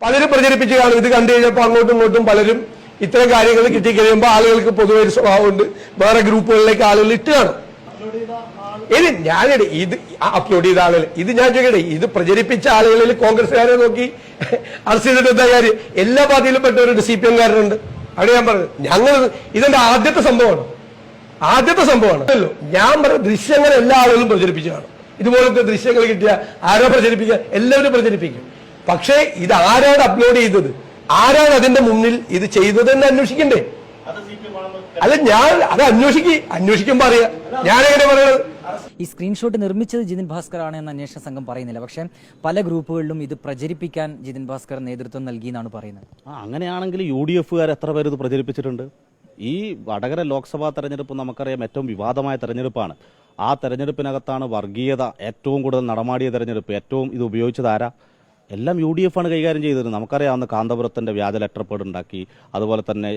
പലരും പ്രചരിപ്പിച്ച് കാണും. ഇത് കണ്ടു കഴിഞ്ഞപ്പോൾ അങ്ങോട്ടും ഇങ്ങോട്ടും പലരും ഇത്തരം കാര്യങ്ങൾ കിട്ടിക്കഴിയുമ്പോൾ ആളുകൾക്ക് പൊതുവെ ഒരു സ്വഭാവമുണ്ട്, വേറെ ഗ്രൂപ്പുകളിലേക്ക് ആളുകൾ ഇട്ട് കാണും. ഇത് ഞാനിടെ ഇത് അപ്ലോഡ് ചെയ്ത ആളുകൾ ഇത് ഞാൻ ചോദിക്കട്ടെ, ഇത് പ്രചരിപ്പിച്ച ആളുകളിൽ കോൺഗ്രസ്സുകാരെ നോക്കി അറസ്റ്റ് ചെയ്തിട്ട് എന്താ കാര്യം? എല്ലാ പാർട്ടിയിലും പെട്ടവരുണ്ട്, CPM കാരനുണ്ട്. അവിടെ ഞാൻ പറഞ്ഞത് ഞങ്ങൾ ഇതെന്റെ ആദ്യത്തെ സംഭവമാണ്. ഞാൻ പറഞ്ഞ ദൃശ്യങ്ങൾ എല്ലാ ആളുകളും പ്രചരിപ്പിച്ചു കാണും. ഇതുപോലത്തെ ദൃശ്യങ്ങൾ കിട്ടിയ ആരോ പ്രചരിപ്പിക്കുക, എല്ലാവരും പ്രചരിപ്പിക്കും. പക്ഷേ ഇത് ആരാണ് അപ്ലോഡ് ചെയ്തത്, ആരാണ് അതിന്റെ മുന്നിൽ ഇത് ചെയ്തതെന്ന് അന്വേഷിക്കണ്ടേ? അല്ല, ഞാൻ അത് അന്വേഷിക്കുമ്പോ അറിയാം. ഞാനെങ്ങനെ പറയണത്? ഈ സ്ക്രീൻഷോട്ട് നിർമ്മിച്ചത് ജിതിൻ ഭാസ്കർ ആണ് എന്ന് അന്വേഷണ സംഘം പറയുന്നില്ല. പക്ഷേ പല ഗ്രൂപ്പുകളിലും ഇത് പ്രചരിപ്പിക്കാൻ ജിതിൻ ഭാസ്കർ നേതൃത്വം നൽകിയെന്നാണ് പറയുന്നത്. അങ്ങനെയാണെങ്കിൽ UDF-കാർ എത്ര പേര് ഇത് പ്രചരിപ്പിച്ചിട്ടുണ്ട്? ഈ വടകര ലോക്സഭാ തെരഞ്ഞെടുപ്പ് നമുക്കറിയാം ഏറ്റവും വിവാദമായ തെരഞ്ഞെടുപ്പാണ്. ആ തെരഞ്ഞെടുപ്പിനകത്താണ് വർഗീയത ഏറ്റവും കൂടുതൽ നടമാടിയ തെരഞ്ഞെടുപ്പ്. ഏറ്റവും ഇത് ഉപയോഗിച്ചത് ആരാ? എല്ലാം UDF ആണ് കൈകാര്യം ചെയ്തത്. നമുക്കറിയാവുന്ന കാന്തപുരത്തിന്റെ വ്യാജ ലെറ്റർപേഡ് ഉണ്ടാക്കി, അതുപോലെ തന്നെ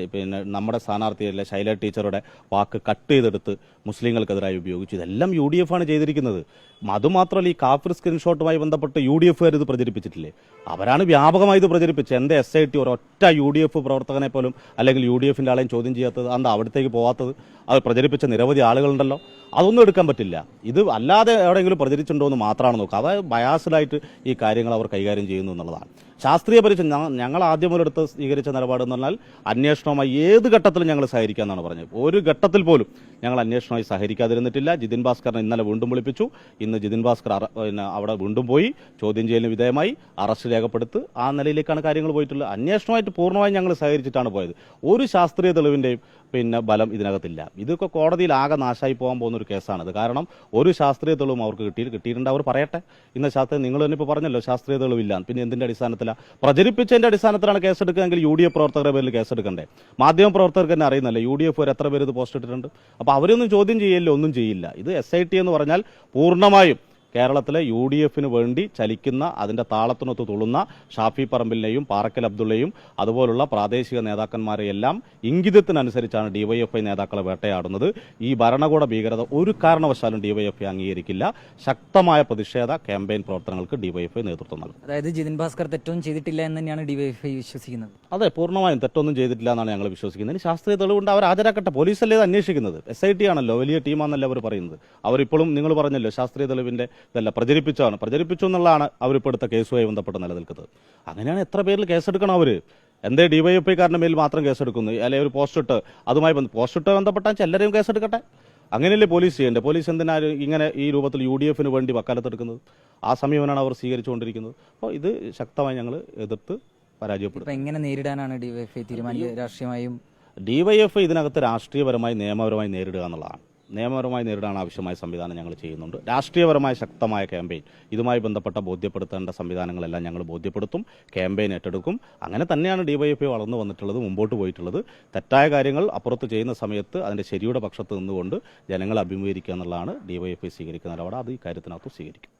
നമ്മുടെ സ്ഥാനാർത്ഥിയല്ലേ ശൈല ടീച്ചറുടെ വാക്ക് കട്ട് ചെയ്തെടുത്ത് മുസ്ലിങ്ങൾക്കെതിരായി ഉപയോഗിച്ചു. ഇതെല്ലാം UDF ആണ് ചെയ്തിരിക്കുന്നത്. അതുമാത്രമല്ല, ഈ കാഫിർ സ്ക്രീൻഷോട്ടുമായി ബന്ധപ്പെട്ട് UDF-കാർ ഇത് പ്രചരിപ്പിച്ചിട്ടില്ലേ? അവരാണ് വ്യാപകമായി ഇത് പ്രചരിപ്പിച്ചത്. എന്റെ SIT ഒരൊറ്റ UDF പ്രവർത്തകനെ പോലും അല്ലെങ്കിൽ UDF-ന്റെ ആളെയും ചോദ്യം ചെയ്യാത്തത്, എന്താ അവിടത്തേക്ക് പോകാത്തത്? അത് പ്രചരിപ്പിച്ച നിരവധി ആളുകളുണ്ടല്ലോ. അതൊന്നും എടുക്കാൻ പറ്റില്ല. ഇത് അല്ലാതെ എവിടെയെങ്കിലും പ്രചരിച്ചിട്ടുണ്ടോ എന്ന് മാത്രമാണ് നോക്കുക. അതായത് ബയാസ്ഡായിട്ട് ഈ കാര്യങ്ങൾ അവർ കൈകാര്യം ചെയ്യുന്നു എന്നുള്ളതാണ്. ശാസ്ത്രീയ പരീക്ഷ ഞങ്ങൾ ആദ്യം മുതലെടുത്ത് സ്വീകരിച്ച നിലപാടെന്ന് പറഞ്ഞാൽ അന്വേഷണവുമായി ഏത് ഘട്ടത്തിലും ഞങ്ങൾ സഹകരിക്കാമെന്നാണ് പറഞ്ഞത്. ഒരു ഘട്ടത്തിൽ പോലും ഞങ്ങൾ അന്വേഷണവുമായി സഹകരിക്കാതിരുന്നിട്ടില്ല. ജിതിൻ ഭാസ്കറിനെ ഇന്നലെ വീണ്ടും വിളിപ്പിച്ചു. ഇന്ന് ജിതിൻ ഭാസ്കർ അവിടെ വീണ്ടും പോയി ചോദ്യം ചെയ്യലിന് വിധേയമായി അറസ്റ്റ് രേഖപ്പെടുത്ത് ആ നിലയിലേക്കാണ് കാര്യങ്ങൾ പോയിട്ടുള്ളത്. അന്വേഷണമായിട്ട് പൂർണ്ണമായും ഞങ്ങൾ സഹകരിച്ചിട്ടാണ് പോയത്. ഒരു ശാസ്ത്രീയ തെളിവിന്റെയും ബലം ഇതിനകത്തില്ല. ഇതൊക്കെ കോടതിയിൽ ആകെ നാശമായി പോകാൻ പോകുന്ന ഒരു കേസാണത്. കാരണം ഒരു ശാസ്ത്രീയ തെളിവും അവർക്ക് കിട്ടിയിട്ടുണ്ട്. അവർ പറയട്ടെ. ഇന്ന് ശാസ്ത്രീയ നിങ്ങൾ തന്നെ ഇപ്പോൾ പറഞ്ഞല്ലോ ശാസ്ത്രീയ തെളിവില്ല. പിന്നെ എന്തിന്റെ അടിസ്ഥാനത്തിലാണ്? പ്രചരിപ്പിച്ചതിന്റെ അടിസ്ഥാനത്തിലാണ് കേസെടുക്കുകയെങ്കിൽ UDF പ്രവർത്തകരുടെ പേരിൽ കേസെടുക്കണ്ടേ? മാധ്യമ പ്രവർത്തകർക്ക് തന്നെ അറിയുന്നല്ലേ UDF എത്ര പേര് ഇത് പോസ്റ്റ് ഇട്ടിട്ടുണ്ട്. അപ്പൊ അവരൊന്നും ചോദ്യം ചെയ്യില്ല, ഒന്നും ചെയ്യില്ല. ഇത് SIT എന്ന് പറഞ്ഞാൽ പൂർണ്ണമായും കേരളത്തിലെ UDF-ന് വേണ്ടി ചലിക്കുന്ന, അതിന്റെ താളത്തിനൊത്ത് തുള്ളുന്ന ഷാഫി പറമ്പിലിനെയും പാറക്കൽ അബ്ദുള്ളയും അതുപോലുള്ള പ്രാദേശിക നേതാക്കന്മാരെയെല്ലാം ഇംഗിതത്തിനനുസരിച്ചാണ് DYFI നേതാക്കളെ വേട്ടയാടുന്നത്. ഈ ഭരണകൂട ഭീകരത ഒരു കാരണവശാലും DYFI അംഗീകരിക്കില്ല. ശക്തമായ പ്രതിഷേധ ക്യാമ്പയിൻ പ്രവർത്തനങ്ങൾക്ക് DYFI നേതൃത്വം നൽകും. അതായത് ജിതിൻ ഭാസ്കർ തെറ്റൊന്നും ചെയ്തിട്ടില്ല എന്ന് തന്നെയാണ് DYFI വിശ്വസിക്കുന്നത്. അതെ, പൂർണ്ണമായും തെറ്റൊന്നും ചെയ്തിട്ടില്ല എന്നാണ് ഞങ്ങൾ വിശ്വസിക്കുന്നത്. ഇനി ശാസ്ത്രീയ തെളിവുണ്ട്, അവർ ഹാജരാക്കട്ടെ. പോലീസല്ലേ ഇത് അന്വേഷിക്കുന്നത്. SIT ആണല്ലോ, വലിയ ടീമാണെന്നല്ലേ അവർ പറയുന്നത്. അവരിപ്പോഴും നിങ്ങൾ പറഞ്ഞല്ലോ ശാസ്ത്രീയ തെളിവിന്റെ ഇതല്ല, പ്രചരിപ്പിച്ചു എന്നുള്ളതാണ് അവരിപ്പോൾ എടുത്ത കേസുമായി ബന്ധപ്പെട്ട് നിലനിൽക്കുന്നത്. അങ്ങനെയാണ് എത്ര പേരിൽ കേസെടുക്കണം അവർ? എന്തേ DYFI-കാരന്റെ മേൽ മാത്രം കേസെടുക്കുന്നു? അല്ലെങ്കിൽ ഒരു പോസ്റ്റ് ഇട്ട് ബന്ധപ്പെട്ടാൽ എല്ലാവരെയും കേസെടുക്കട്ടെ. അങ്ങനെയല്ലേ പോലീസ് ചെയ്യേണ്ടത്? പോലീസ് എന്തിനാ ഇങ്ങനെ ഈ രൂപത്തിൽ UDF-ന് വേണ്ടി വക്കാലത്തെടുക്കുന്നത്? ആ സമീപനാണ് അവർ സ്വീകരിച്ചുകൊണ്ടിരിക്കുന്നത്. അപ്പോൾ ഇത് ശക്തമായി ഞങ്ങൾ എതിർത്ത് പരാജയപ്പെടും. എങ്ങനെ നേരിടാനാണ് DYFI തീരുമാനിച്ചത്? രാഷ്ട്രീയമായും DYFI ഇതിനകത്ത് രാഷ്ട്രീയപരമായി നിയമപരമായി നേരിടുക എന്നുള്ളതാണ്. നിയമപരമായി നേരിടാൻ ആവശ്യമായ സംവിധാനം ഞങ്ങൾ ചെയ്യുന്നുണ്ട്. രാഷ്ട്രീയപരമായ ശക്തമായ ക്യാമ്പയിൻ, ഇതുമായി ബന്ധപ്പെട്ട ബോധ്യപ്പെടുത്തേണ്ട സംവിധാനങ്ങളെല്ലാം ഞങ്ങൾ ബോധ്യപ്പെടുത്തും, ക്യാമ്പയിൻ ഏറ്റെടുക്കും. അങ്ങനെ തന്നെയാണ് DYFI വളർന്നു വന്നിട്ടുള്ളത്, മുമ്പോട്ട് പോയിട്ടുള്ളത്. തെറ്റായ കാര്യങ്ങൾ അപ്പുറത്ത് ചെയ്യുന്ന സമയത്ത് അതിന്റെ ശരിയുടെ പക്ഷത്ത് നിന്നുകൊണ്ട് ജനങ്ങളെ അഭിമുഖീകരിക്കുക എന്നുള്ളതാണ് DYFI സ്വീകരിക്കുന്ന നിലപാട്. അത് ഈ കാര്യത്തിനകത്ത് സ്വീകരിക്കും.